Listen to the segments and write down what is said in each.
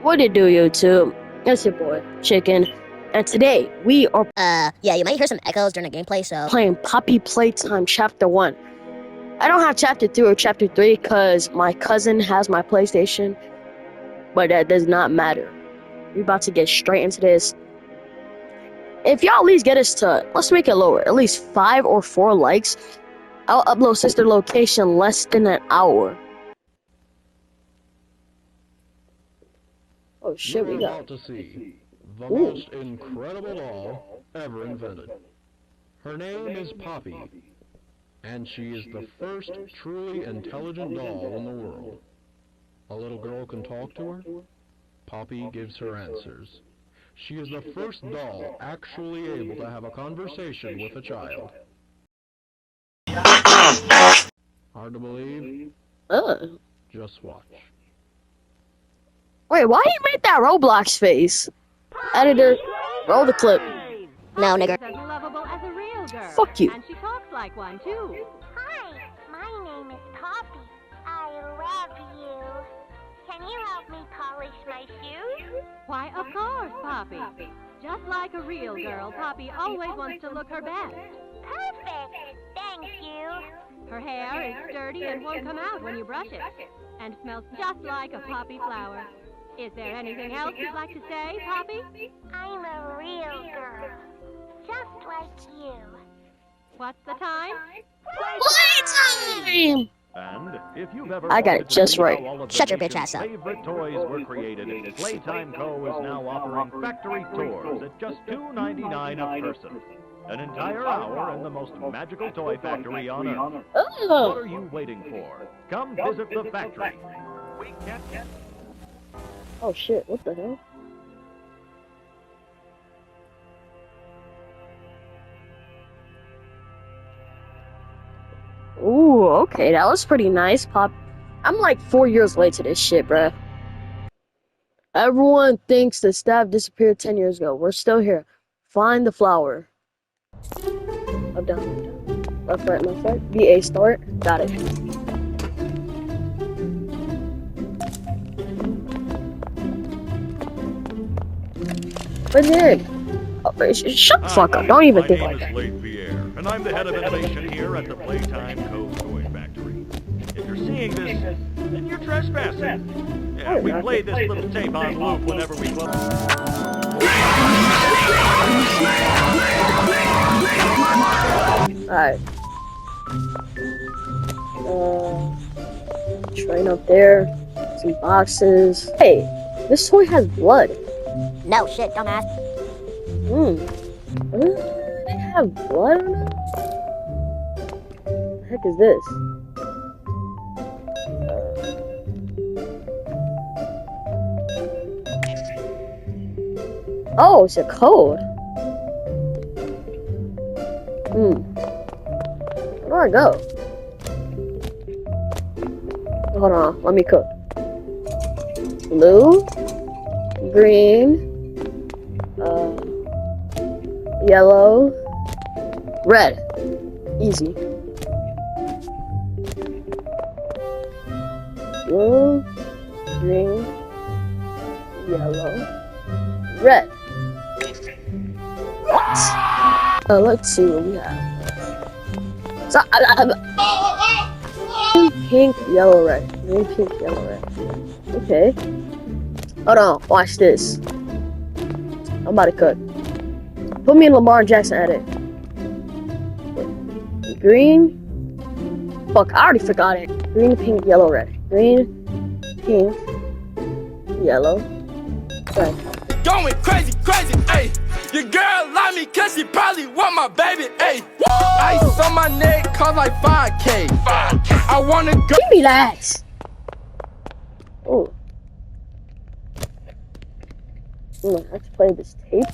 What it do, YouTube? It's your boy, Chicken, and today we are Yeah, you might hear some echoes during the gameplay, so... playing Poppy Playtime Chapter 1. I don't have Chapter 2 or Chapter 3 because my cousin has my PlayStation, but that does not matter. We're about to get straight into this. If y'all at least get us to, let's make it lower, at least 5 or 4 likes, I'll upload Sister Location less than an hour. Oh shit, we You're got... about to see the most incredible doll ever invented. Her name is Poppy, and she is the first truly intelligent doll in the world. A little girl can talk to her. Poppy gives her answers. She is the first doll actually able to have a conversation with a child. Hard to believe? Just watch. Wait, why you made that Roblox face? Editor, roll the clip. No, nigger. As lovable as a real girl. Fuck you. And she talks like one, too. Hi, my name is Poppy. I love you. Can you help me polish my shoes? Why, of course, Poppy. Just like a real girl, Poppy always wants to look her best. Perfect. Thank you. Her hair is sturdy and won't come out when you brush it. And smells just like a poppy flower. Is there anything else you'd like to say, Poppy? I'm a real girl. Just like you. What's the time? Playtime! And if you've ever I got it wanted to just see right. how all of the Shut your bitch nation's ass up. favorite toys were created, Playtime Co. is now offering factory tours at just $2.99 a person. An entire hour in the most magical toy factory on Earth. What Oh, are you waiting for? Come visit the factory. We can't get... oh shit, what the hell? Ooh, okay, that was pretty nice, Pop. I'm like 4 years late to this shit, bruh. Everyone thinks the staff disappeared 10 years ago. We're still here. Find the flower. Up, down. Left, right, left, right. BA start. Got it. What's it? Oh, shut the fuck up. Don't even think like that. My name is Blade Pierre, and I'm the head of innovation here at the Playtime Co. Toy Factory. If you're seeing this, then you're trespassing. Yeah, we play this little tape on loop whenever we close. Alright. Train up there. Some boxes. Hey, this toy has blood. No shit, dumbass. They have blood on it? What the heck is this? Oh, it's a code. Where do I go? Hold on, let me cook. Blue, green, yellow, red. Easy. Blue, green, yellow, red. What? Let's see what we have. So, pink, yellow, red. Green, pink, yellow, red. Okay. Hold on, watch this. I'm about to cook. Put me in Lamar Jackson edit. Green. Fuck, I already forgot it. Green, pink, yellow, red. Green, pink, yellow, red. Going crazy, ayy. Your girl like me cause she probably want my baby, ayy. Ice on my neck cost like 5K. I wanna go. Give me that. Oh. I have to play this tape.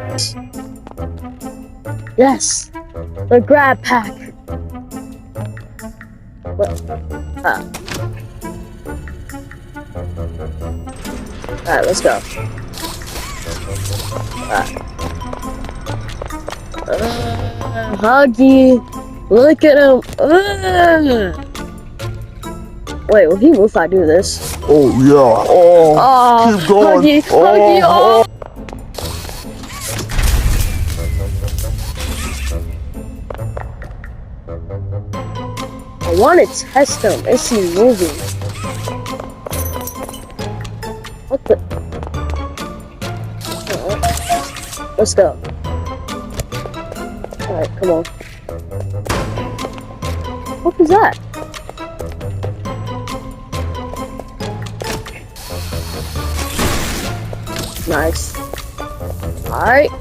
Alright. Yes! The grab pack! What? Alright, let's go. Alright. Huggy. Look at him. Wait, will he move if I do this? Oh yeah. Oh, keep going. Huggy, Huggy, oh. I want to test him. Is he moving? What the? Let's go. Alright, come on. What was that? Nice. Alright.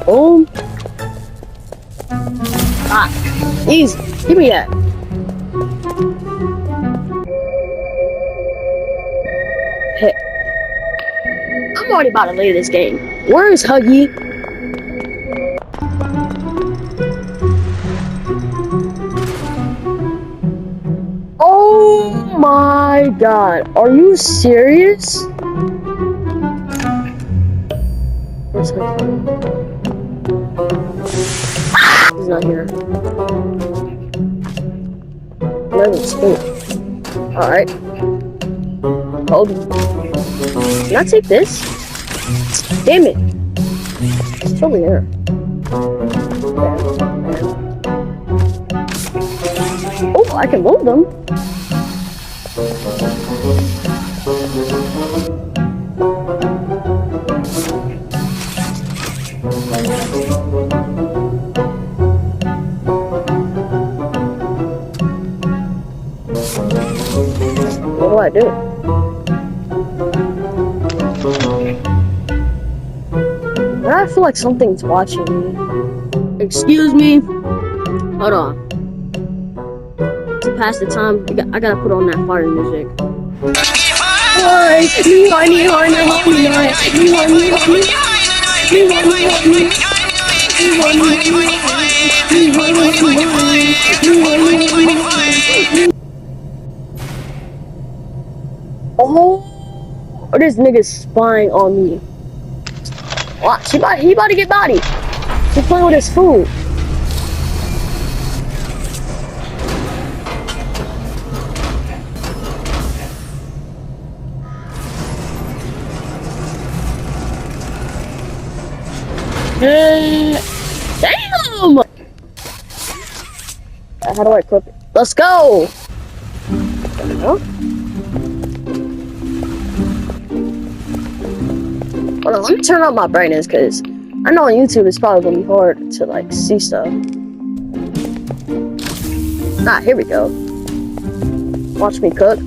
Boom. Ah, easy. Give me that. Hey. I'm already about to leave this game. Where is Huggy? Oh my god. Are you serious? Where's Huggy? He's not here. Alright. Hold on. Can I take this? Damn it. It's over here. Oh, I can move them. What do I do? I feel like something's watching me. Excuse me. Hold on. To pass the time, I gotta put on that fire music. Oh, this nigga's spying on me. Watch, he about to get body. He's playing with his food. Damn! How do I clip it? Let's go! Hold on, let me turn up my brightness because I know on YouTube it's probably gonna be hard to like see stuff. Ah, here we go. Watch me cook.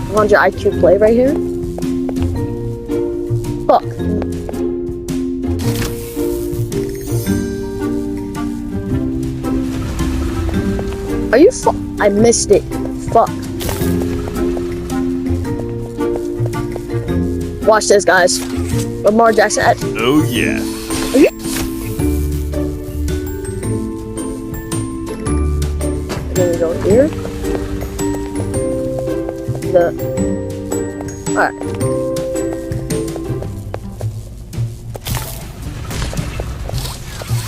100 IQ play right here. Fuck. Are you I missed it. Fuck. Watch this, guys. Lamar Jackson at. Oh yeah. Then we go here. Alright.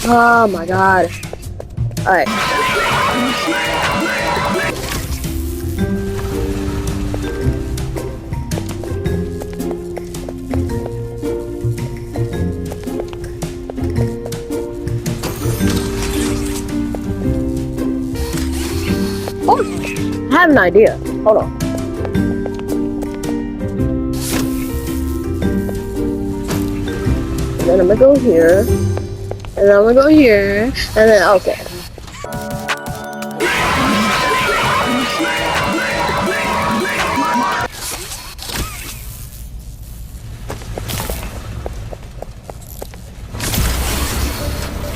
Oh my god. Alright. Oh, I have an idea. Hold on. And then I'm gonna go here. And then I'm gonna go here. And then, okay.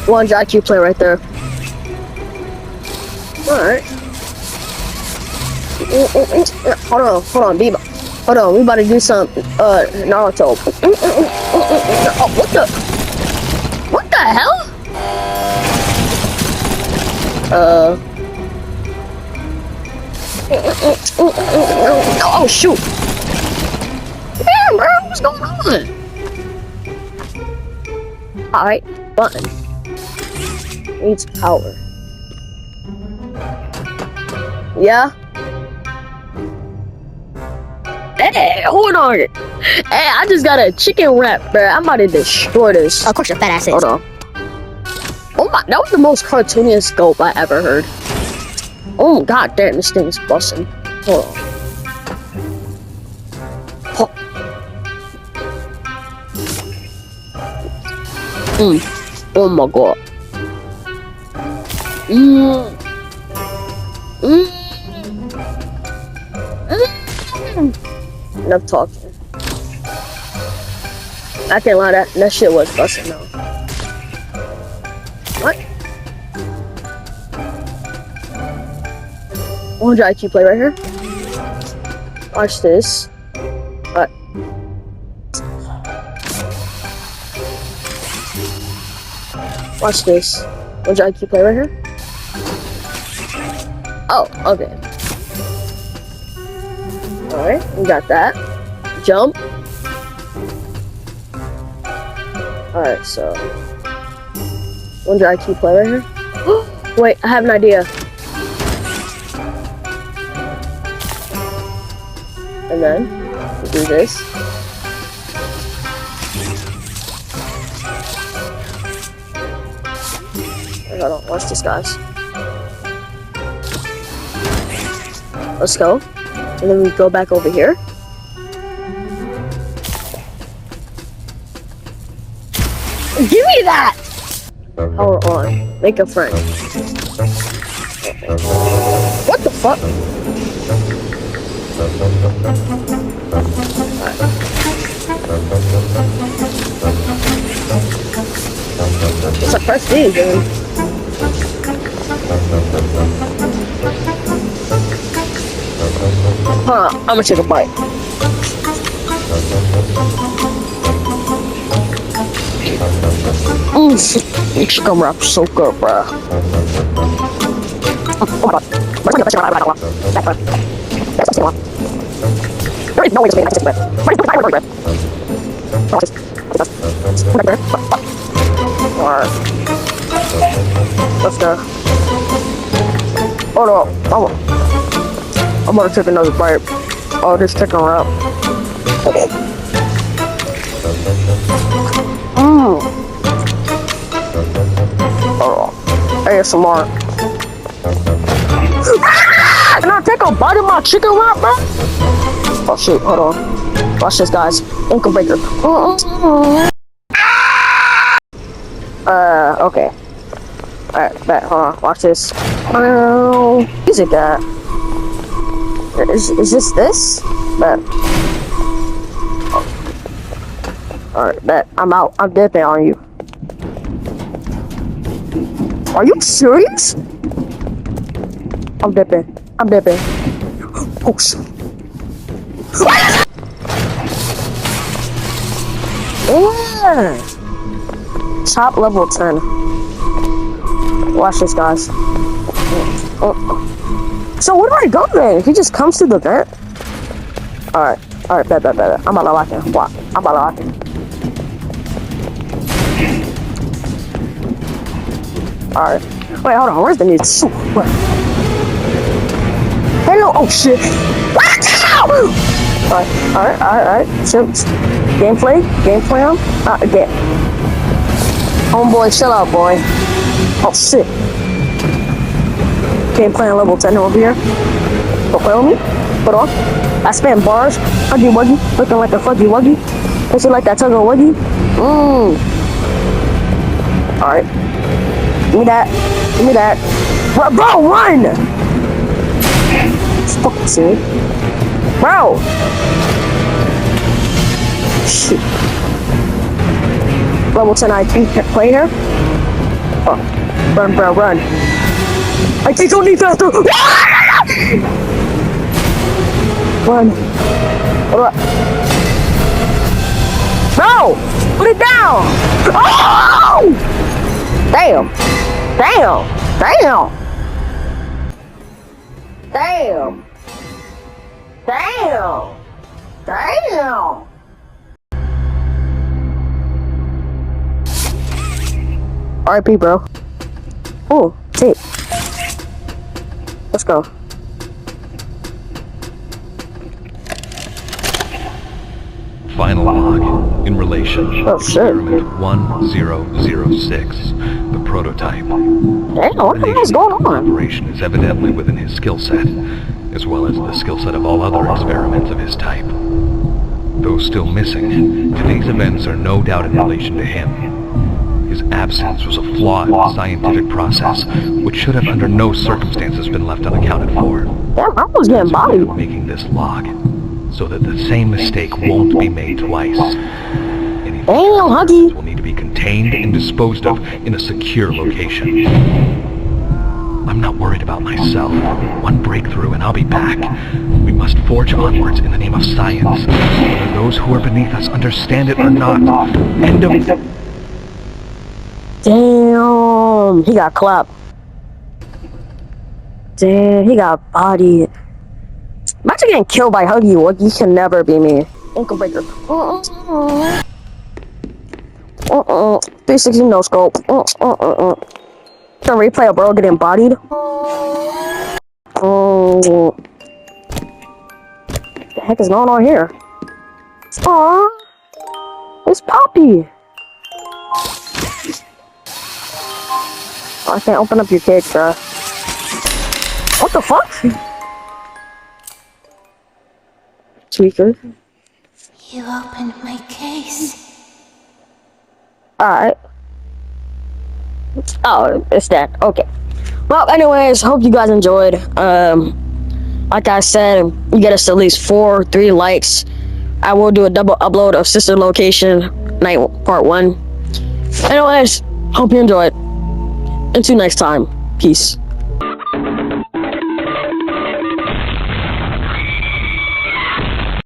One IQ play right there. Alright. Hold on, Biba. Hold on, we about to do some Naruto. Oh, what the hell? Oh shoot! Damn, bro, what's going on? Alright, button. Needs power. Yeah? Hey, hold on. Hey, I just got a chicken wrap, bruh. I'm about to destroy this. Of course your fat ass is. Hold on. Oh my, that was the most cartooniest scope I ever heard. Oh god damn, this thing is busting. Hold on. Oh my god. Enough talking. I can't lie, that shit was busting though. What? 100 IQ play right here. Watch this. What? Watch this. 100 IQ play right here. Oh, okay. Alright, we got that. Jump. Alright, so 100 IQ play right here. Wait, I have an idea. And then we do this. Hold on, watch this, guys. Let's go. And then we go back over here. Give me that! Power on. Make a friend. What the fuck? It's a prestige, dude. I'm gonna take a bite. Chicken wrap so good, bruh. Oh my god. Let's go. Hold on. I'm gonna take another bite. Oh, this chicken wrap. ASMR. Can I take a bite of my chicken wrap, bro? Oh shit, hold on. Watch this, guys. Ankle breaker. Okay. Alright, bet. Hold on. Watch this. Music at. Is this? Bet. Alright, bet. I'm out. I'm dipping on you. Are you serious? I'm dipping. Oh shit. Yeah. Top level 10. Watch this, guys. So where do I go then? He just comes to the vent? Alright, bet. I'm about to lock in. What? I'm about to lock in. Alright. Wait, hold on. Where's the new soup? Where? Hello. Oh shit. Alright. Shoots. Gameplay on? Again. Homeboy, chill out, boy. Oh shit. Gameplay on level 10 over here. Don't play with me. Hold on. I spam bars. Huggy Wuggy. Looking like a Fudgy Wuggy. Does it like that Tugger Wuggy? Alright. Give me that. Bro, run! Fucking serious. Bro! Shit. Level 10 IQ play here. Oh. Run, bro, run. I think you'll need faster. Run. Hold up. No! Put it down! Oh! Damn! RIP, bro. Oh, tape. Let's go. Final log in relation to Oh, shit. experiment 1006, the prototype. Damn, what the hell is going on? Operation is evidently within his skill set, as well as the skill set of all other experiments of his type. Though still missing, today's events are no doubt in relation to him. His absence was a flaw in the scientific process, which should have under no circumstances been left unaccounted for. Damn, I was getting bodied. Making this log, so that the same mistake won't be made twice. Any Damn, Huggy. will need to be contained and disposed of in a secure location. I'm not worried about myself. One breakthrough and I'll be back. We must forge onwards in the name of science, whether those who are beneath us understand it or not. End of... Damn, he got clapped. Damn, he got bodied. Imagine getting killed by Huggy Wuggy. Can never be me. Ankle breaker. 360 no scope. The replay of bro getting bodied. Oh, the heck is going on here? Aww, it's Poppy. Oh, I can't open up your cage, bro. What the fuck? Tweaker. You opened my case. Alright. Oh, it's that. Okay. Well, anyways, hope you guys enjoyed. Like I said, you get us at least 3 likes. I will do a double upload of Sister Location Night Part 1. Anyways, hope you enjoyed. Until next time, peace.